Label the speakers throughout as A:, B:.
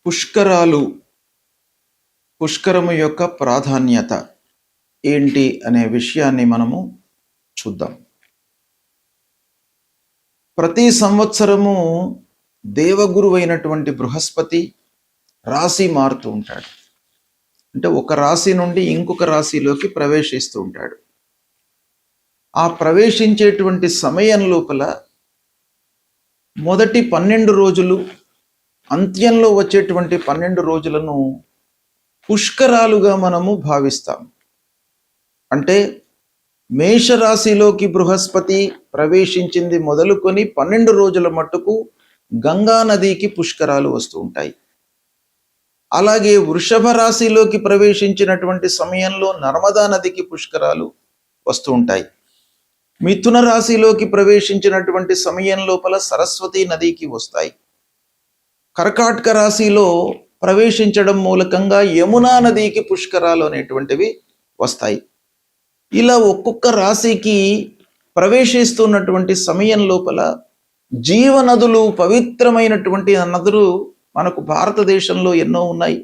A: పుష్కరాలు, పుష్కరము యొక్క ప్రాధాన్యత ఏంటి అనే విషయాన్ని మనము చూద్దాం. ప్రతి సంవత్సరము దేవగురువు అయినటువంటి బృహస్పతి రాశి మారుతూ ఉంటాడు. అంటే ఒక రాశి నుండి ఇంకొక రాశిలోకి ప్రవేశిస్తూ ఉంటాడు. ఆ ప్రవేశించేటువంటి సమయం లోపల మొదటి 12 రోజులు, అంత్యంలో వచ్చేటువంటి 12 రోజులను పుష్కరాలుగా మనము భావిస్తాం. అంటే మేషరాశిలోకి బృహస్పతి ప్రవేశించింది మొదలుకొని 12 రోజుల మట్టుకు గంగా నదికి పుష్కరాలు వస్తూ ఉంటాయి. అలాగే వృషభ రాశిలోకి ప్రవేశించినటువంటి సమయంలో నర్మదా నదికి పుష్కరాలు వస్తూ ఉంటాయి. మిథున రాశిలోకి ప్రవేశించినటువంటి సమయం లోపల సరస్వతి నదికి వస్తాయి. కర్కాటక రాశిలో ప్రవేశించడం మూలకంగా యమునా నదికి పుష్కరాలు అనేటువంటివి వస్తాయి. ఇలా ఒక్కొక్క రాశికి ప్రవేశిస్తున్నటువంటి సమయం లోపల జీవనదులు, పవిత్రమైనటువంటి నదులు మనకు భారతదేశంలో ఎన్నో ఉన్నాయి.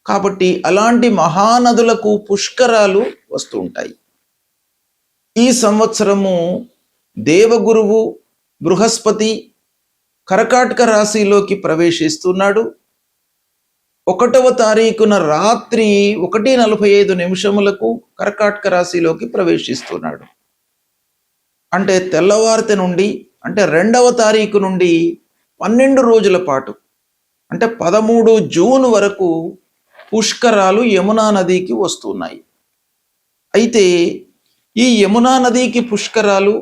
A: కాబట్టి అలాంటి మహానదులకు పుష్కరాలు వస్తూ ఉంటాయి. ఈ సంవత్సరము దేవగురువు బృహస్పతి కర్కాటక రాశిలోకి ప్రవేశిస్తున్నాడు. 1వ తారీఖున రాత్రి 1:45 కర్కాటక రాశిలోకి ప్రవేశిస్తున్నాడు. అంటే తెల్లవారితే నుండి, అంటే 2వ తారీఖు నుండి 12 రోజుల పాటు, అంటే 13 జూన్ వరకు పుష్కరాలు యమునా నదికి వస్తున్నాయి. అయితే ఈ యమునా నదికి పుష్కరాలు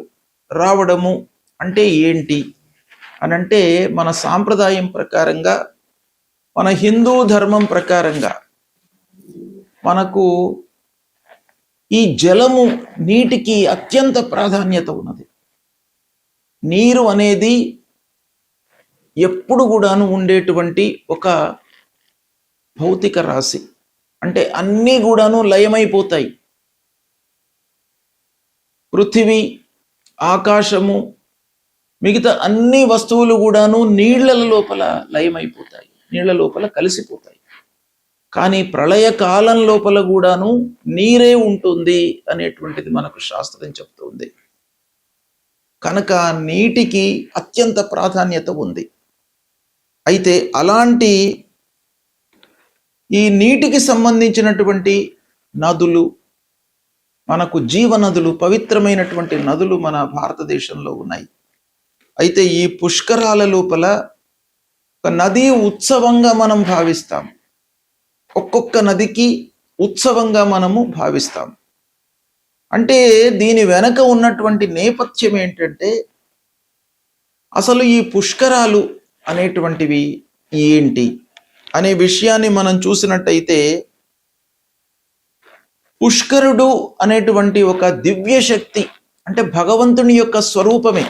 A: రావడము అంటే ఏంటి అనంటే, మన సాంప్రదాయం ప్రకారంగా, మన హిందూ ధర్మం ప్రకారంగా మనకు ఈ జలము, నీటికి అత్యంత ప్రాధాన్యత ఉన్నది. నీరు అనేది ఎప్పుడు కూడాను ఉండేటువంటి ఒక భౌతిక రాశి. అంటే అన్నీ కూడాను లయమైపోతాయి. పృథివీ, ఆకాశము, మిగతా అన్ని వస్తువులు కూడాను నీళ్ల లోపల లయమైపోతాయి, నీళ్ల లోపల కలిసిపోతాయి. కానీ ప్రళయ కాలం లోపల కూడాను నీరే ఉంటుంది అనేటువంటిది మనకు శాస్త్రం చెప్తుంది. కనుక నీటికి అత్యంత ప్రాధాన్యత ఉంది. అయితే అలాంటి ఈ నీటికి సంబంధించినటువంటి నదులు, మనకు జీవనదులు, పవిత్రమైనటువంటి నదులు మన భారతదేశంలో ఉన్నాయి. అయితే ఈ పుష్కరాల లోపల ఒక నదీ ఉత్సవంగా మనం భావిస్తాం. ఒక్కొక్క నదికి ఉత్సవంగా మనము భావిస్తాం. అంటే దీని వెనక ఉన్నటువంటి నేపథ్యం ఏంటంటే, అసలు ఈ పుష్కరాలు అనేటువంటివి ఏంటి అనే విషయాన్ని మనం చూసినట్టయితే, పుష్కరుడు అనేటువంటి ఒక దివ్య శక్తి, అంటే భగవంతుని యొక్క స్వరూపమే.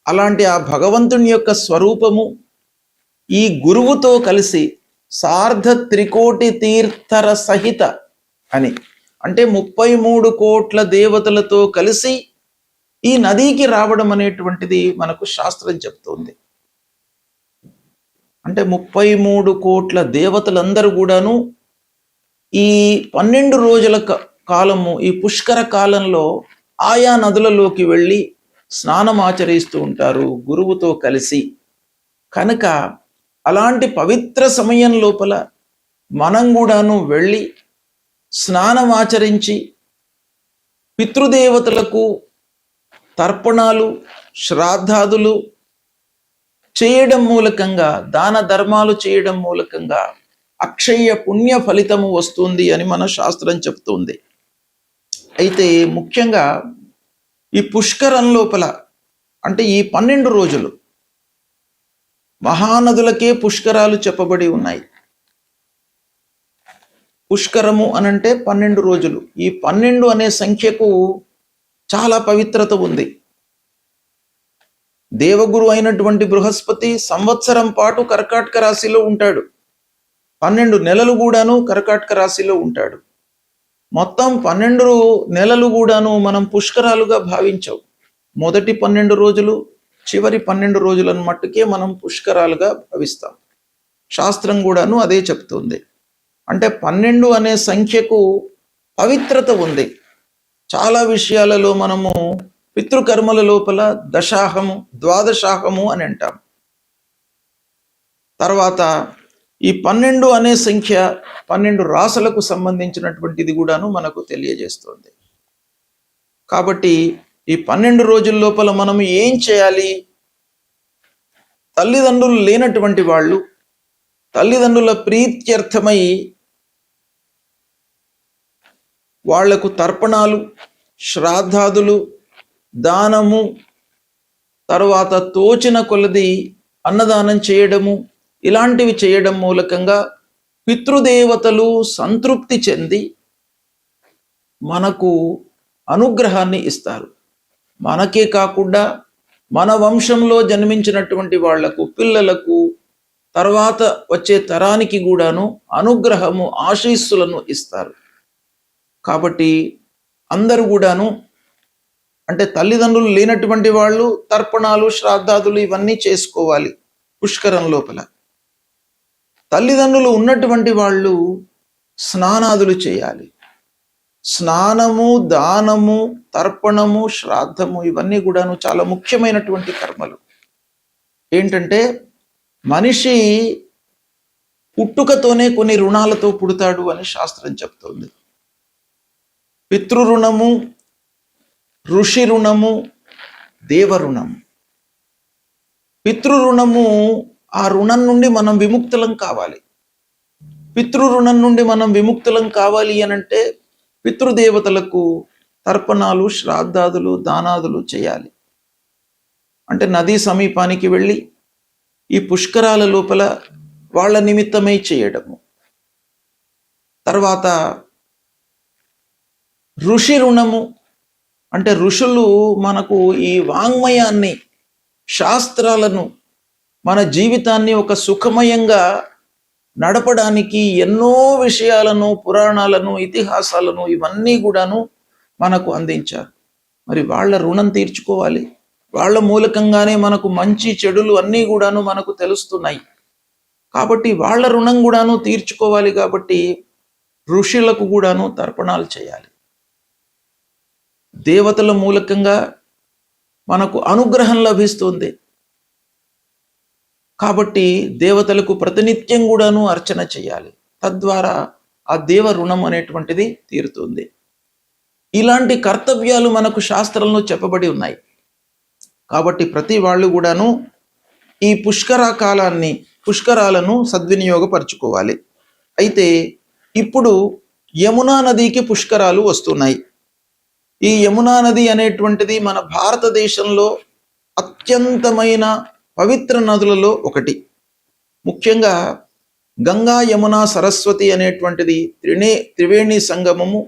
A: అలాంటి ఆ భగవంతుని యొక్క స్వరూపము ఈ గురువుతో కలిసి సార్ధ త్రికోటి తీర్థర సహిత అని, అంటే 33 కోట్ల దేవతలతో కలిసి ఈ నదికి రావడం అనేటువంటిది మనకు శాస్త్రం చెప్తోంది. అంటే 33 కోట్ల దేవతలందరూ కూడాను ఈ 12 రోజుల కాలము, ఈ పుష్కర కాలంలో ఆయా నదులలోకి వెళ్ళి స్నానం ఆచరిస్తూ ఉంటారు గురువుతో కలిసి. కనుక అలాంటి పవిత్ర సమయం లోపల మనం కూడాను వెళ్ళి స్నానం ఆచరించి పితృదేవతలకు తర్పణాలు, శ్రాద్ధాదులు చేయడం మూలకంగా, దాన ధర్మాలు చేయడం మూలకంగా అక్షయ పుణ్య ఫలితము వస్తుంది అని మన శాస్త్రం చెప్తుంది. అయితే ముఖ్యంగా ఈ పుష్కరం లోపల, అంటే ఈ 12 రోజులు మహానదులకే పుష్కరాలు చెప్పబడి ఉన్నాయి. పుష్కరము అనంటే 12 రోజులు. ఈ 12 అనే సంఖ్యకు చాలా పవిత్రత ఉంది. దేవగురు అయినటువంటి బృహస్పతి సంవత్సరం పాటు కర్కాటక రాశిలో ఉంటాడు. 12 నెలలు కూడాను కర్కాటక రాశిలో ఉంటాడు. మొత్తం 12 నెలలు కూడాను మనం పుష్కరాలుగా భావించాం. మొదటి 12 రోజులు, చివరి 12 రోజులను మట్టుకే మనం పుష్కరాలుగా భావిస్తాం. శాస్త్రం కూడాను అదే చెప్తుంది. అంటే 12 అనే సంఖ్యకు పవిత్రత ఉంది. చాలా విషయాలలో మనము పితృకర్మల లోపల దశాహము, ద్వాదశాహము అని అంటాం. తర్వాత ఈ 12 అనే సంఖ్య 12 రాసులకు సంబంధించినటువంటిది కూడాను మనకు తెలియజేస్తుంది. కాబట్టి ఈ 12 రోజుల లోపల మనం ఏం చేయాలి? తల్లిదండ్రులు లేనటువంటి వాళ్ళు తల్లిదండ్రుల ప్రీత్యర్థమై వాళ్లకు తర్పణాలు, శ్రాద్ధాదులు, దానము, తర్వాత తోచిన కొలది అన్నదానం చేయడము, ఇలాంటివి చేయడం మూలకంగా పితృదేవతలు సంతృప్తి చెంది మనకు అనుగ్రహాన్ని ఇస్తారు. మనకే కాకుండా మన వంశంలో జన్మించినటువంటి వాళ్లకు, పిల్లలకు, తర్వాత వచ్చే తరానికి కూడాను అనుగ్రహము, ఆశీస్సులను ఇస్తారు. కాబట్టి అందరూ కూడాను, అంటే తల్లిదండ్రులు లేనటువంటి వాళ్ళు తర్పణాలు, శ్రాద్ధాదులు ఇవన్నీ చేసుకోవాలి పుష్కరం లోపల. తల్లిదండ్రులు ఉన్నటువంటి వాళ్ళు స్నానాదులు చేయాలి. స్నానము, దానము, తర్పణము, శ్రాద్ధము ఇవన్నీ కూడాను చాలా ముఖ్యమైనటువంటి కర్మలు. ఏంటంటే మనిషి పుట్టుకతోనే కొన్ని రుణాలతో పుడతాడు అని శాస్త్రం చెప్తోంది. పితృరుణము, ఋషి రుణము, దేవరుణము. పితృరుణము, ఆ రుణం నుండి మనం విముక్తులం కావాలి. పితృరుణం నుండి మనం విముక్తులం కావాలి అనంటే పితృదేవతలకు తర్పణాలు, శ్రాద్ధాదులు, దానాదులు చేయాలి. అంటే నదీ సమీపానికి వెళ్ళి ఈ పుష్కరాల లోపల వాళ్ళ నిమిత్తమై చేయడము. తర్వాత ఋషి రుణము, అంటే ఋషులు మనకు ఈ వాంగ్మయాన్ని, శాస్త్రాలను, మన జీవితాన్ని ఒక సుఖమయంగా నడపడానికి ఎన్నో విషయాలను, పురాణాలను, ఇతిహాసాలను ఇవన్నీ కూడాను మనకు అందించారు. మరి వాళ్ళ రుణం తీర్చుకోవాలి. వాళ్ళ మూలకంగానే మనకు మంచి చెడులు అన్నీ కూడాను మనకు తెలుస్తున్నాయి. కాబట్టి వాళ్ళ రుణం కూడాను తీర్చుకోవాలి. కాబట్టి ఋషులకు కూడాను తర్పణాలు చేయాలి. దేవతల మూలకంగా మనకు అనుగ్రహం లభిస్తుంది. కాబట్టి దేవతలకు ప్రతినిత్యం కూడాను అర్చన చేయాలి. తద్వారా ఆ దేవ రుణం అనేటువంటిది తీరుతుంది. ఇలాంటి కర్తవ్యాలు మనకు శాస్త్రంలో చెప్పబడి ఉన్నాయి. కాబట్టి ప్రతి వాళ్ళు కూడాను ఈ పుష్కరాలను సద్వినియోగపరచుకోవాలి. అయితే ఇప్పుడు యమునా నదికి పుష్కరాలు వస్తున్నాయి. ఈ యమునా నది అనేటువంటిది మన భారతదేశంలో అత్యంతమైన పవిత్ర నదులలో ఒకటి. ముఖ్యంగా గంగా, యమున, సరస్వతి అనేటువంటిది త్రివేణి సంగమము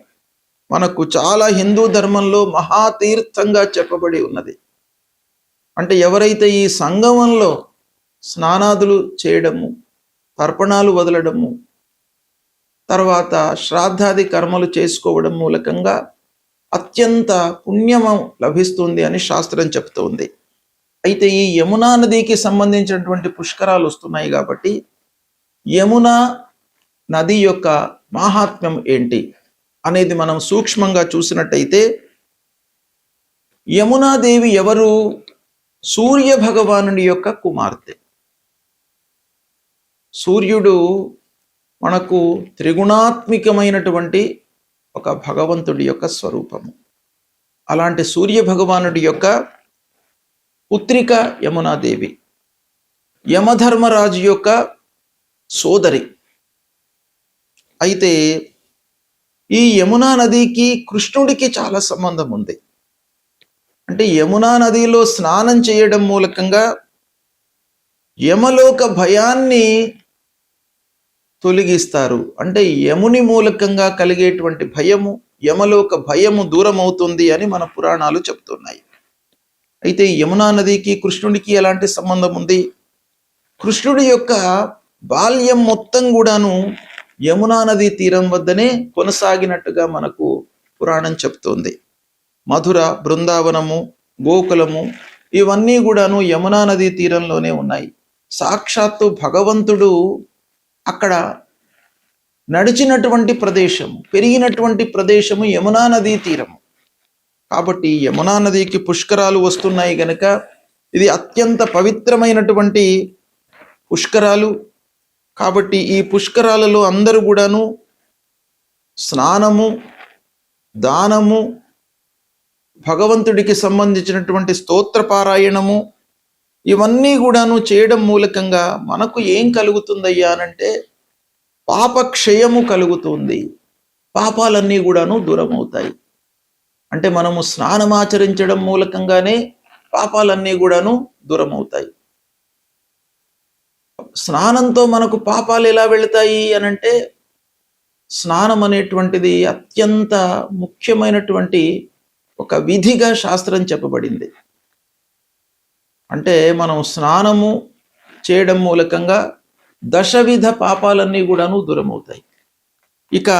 A: మనకు చాలా హిందూ ధర్మంలో మహాతీర్థంగా చెప్పబడి ఉన్నది. అంటే ఎవరైతే ఈ సంగమంలో స్నానాదులు చేయడము, తర్పణాలు వదలడము, తర్వాత శ్రాద్ధాది కర్మలు చేసుకోవడం మూలకంగా అత్యంత పుణ్యము లభిస్తుంది అని శాస్త్రం చెప్తోంది. అయితే ఈ యమునా నదికి సంబంధించినటువంటి పుష్కరాలు వస్తున్నాయి. కాబట్టి యమునా నది యొక్క మహాత్మ్యం ఏంటి అనేది మనం సూక్ష్మంగా చూసినట్టయితే, యమునాదేవి ఎవరు? సూర్య భగవానుడి యొక్క కుమార్తె. సూర్యుడు మనకు త్రిగుణాత్మికమైనటువంటి ఒక భగవంతుడి యొక్క స్వరూపము. అలాంటి సూర్య భగవానుడి యొక్క పుత్రిక యమునాదేవి, యమధర్మరాజు యొక్క సోదరి. అయితే ఈ యమునా నదికి కృష్ణుడికి చాలా సంబంధం ఉంది. అంటే యమునా నదిలో స్నానం చేయడం మూలకంగా యమలోక భయాన్ని తొలగిస్తారు. అంటే యముని మూలకంగా కలిగేటువంటి భయము, యమలోక భయము దూరం అవుతుంది అని మన పురాణాలు చెప్తున్నాయి. అయితే యమునా నదికి కృష్ణుడికి ఎలాంటి సంబంధం ఉంది? కృష్ణుడి యొక్క బాల్యం మొత్తం కూడాను యమునా నది తీరం వద్దనే కొనసాగినట్టుగా మనకు పురాణం చెప్తోంది. మధుర, బృందావనము, గోకులము ఇవన్నీ కూడాను యమునా నది తీరంలోనే ఉన్నాయి. సాక్షాత్తు భగవంతుడు అక్కడ నడిచినటువంటి ప్రదేశము, పెరిగినటువంటి ప్రదేశము యమునా నదీ తీరము. కాబట్టి యమునా నదికి పుష్కరాలు వస్తున్నాయి గనక ఇది అత్యంత పవిత్రమైనటువంటి పుష్కరాలు. కాబట్టి ఈ పుష్కరాలలో అందరూ కూడాను స్నానము, దానము, భగవంతుడికి సంబంధించినటువంటి స్తోత్ర పారాయణము ఇవన్నీ కూడాను చేయడం మూలకంగా మనకు ఏం కలుగుతుందయ్యా అనంటే పాపక్షయము కలుగుతుంది. పాపాలన్నీ కూడాను దూరం అవుతాయి. అంటే మనము స్నానం ఆచరించడం మూలకంగానే పాపాలన్నీ కూడాను దూరం అవుతాయి. స్నానంతో మనకు పాపాలు ఎలా వెళతాయి అనంటే స్నానం అనేటువంటిది అత్యంత ముఖ్యమైనటువంటి ఒక విధిగా శాస్త్రం చెప్పబడింది. అంటే మనం స్నానము చేయడం మూలకంగా దశవిధ పాపాలన్నీ కూడాను దూరమవుతాయి. ఇక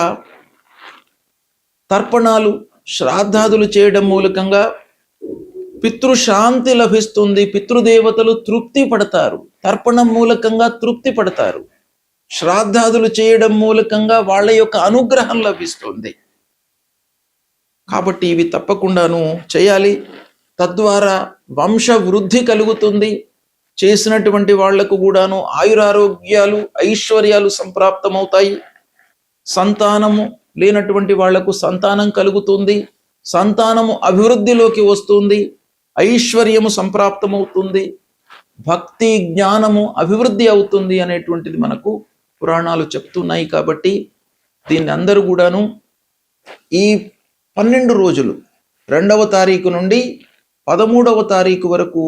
A: తర్పణాలు, శ్రాద్ధాదులు చేయడం మూలకంగా పితృశాంతి లభిస్తుంది. పితృదేవతలు తృప్తి పడతారు. తర్పణం మూలకంగా తృప్తి పడతారు. శ్రాద్ధాదులు చేయడం మూలకంగా వాళ్ళ యొక్క అనుగ్రహం లభిస్తుంది. కాబట్టి ఇవి తప్పకుండాను చేయాలి. తద్వారా వంశ వృద్ధి కలుగుతుంది. చేసినటువంటి వాళ్లకు కూడాను ఆయురారోగ్యాలు, ఐశ్వర్యాలు సంప్రాప్తమవుతాయి. సంతానము లేనటువంటి వాళ్లకు సంతానం కలుగుతుంది. సంతానము అభివృద్ధిలోకి వస్తుంది. ఐశ్వర్యము సంప్రాప్తమవుతుంది. భక్తి జ్ఞానము అభివృద్ధి అవుతుంది అనేటువంటిది మనకు పురాణాలు చెప్తున్నాయి. కాబట్టి దీన్ని అందరూ కూడాను ఈ 12 రోజులు 2వ తారీఖు నుండి 13వ తారీఖు వరకు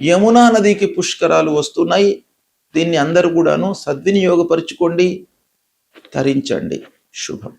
A: యమునా నదికి పుష్కరాలు వస్తున్నాయి. దీన్ని అందరూ కూడాను సద్వినియోగపరుచుకోండి, తరించండి. శుభం.